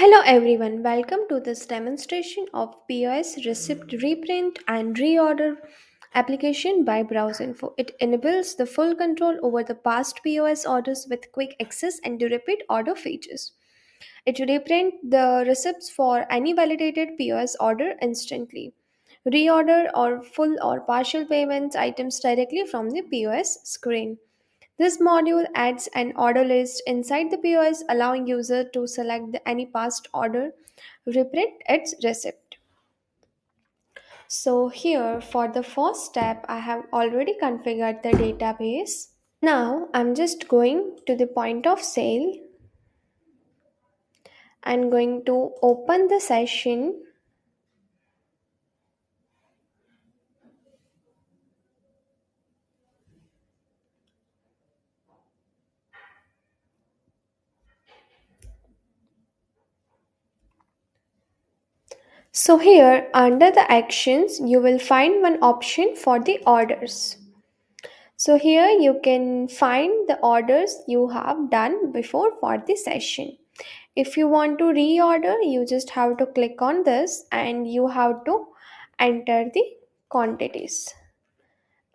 Hello everyone, welcome to this demonstration of POS Receipt Reprint and Reorder application by BrowseInfo. It enables the full control over the past POS orders with quick access and the repeat order features. It reprint the receipts for any validated POS order instantly. Reorder or full or partial payments items directly from the POS screen. This module adds an order list inside the POS, allowing user to select any past order, reprint its receipt. So here for the first step, I have already configured the database. Now I'm just going to the point of sale and going to open the session. So here under the actions, you will find one option for the orders. So here you can find the orders you have done before for the session. If you want to reorder, you just have to click on this and you have to enter the quantities.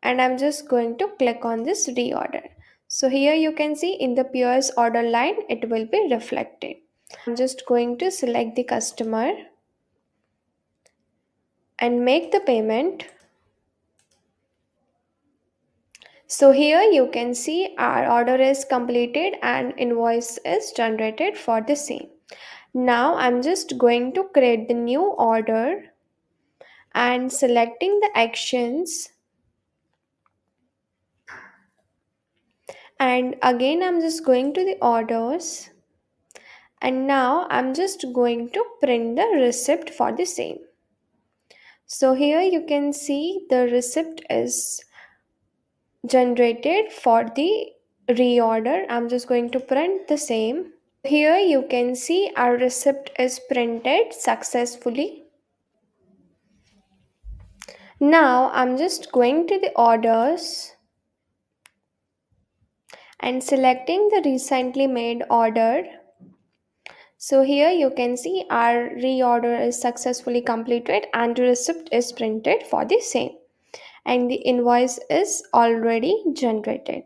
And I'm just going to click on this reorder. So here you can see in the POS order line, it will be reflected. I'm just going to select the customer and make the payment. So here you can see our order is completed and invoice is generated for the same. Now I'm just going to create the new order and selecting the actions, and again I'm just going to the orders, and now I'm just going to print the receipt for the same. So here you can see the receipt is generated for the reorder. I'm just going to print the same. Here you can see our receipt is printed successfully. Now I'm just going to the orders and selecting the recently made order. So here you can see our reorder is successfully completed and the receipt is printed for the same, and the invoice is already generated.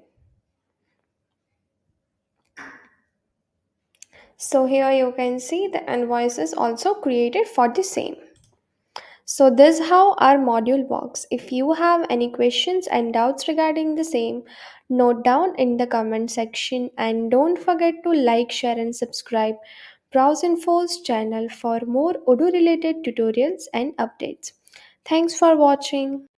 So here you can see the invoice is also created for the same. So this is how our module works. If you have any questions and doubts regarding the same, note down in the comment section, and don't forget to like, share and subscribe BrowseInfo's channel for more Odoo related tutorials and updates. Thanks for watching.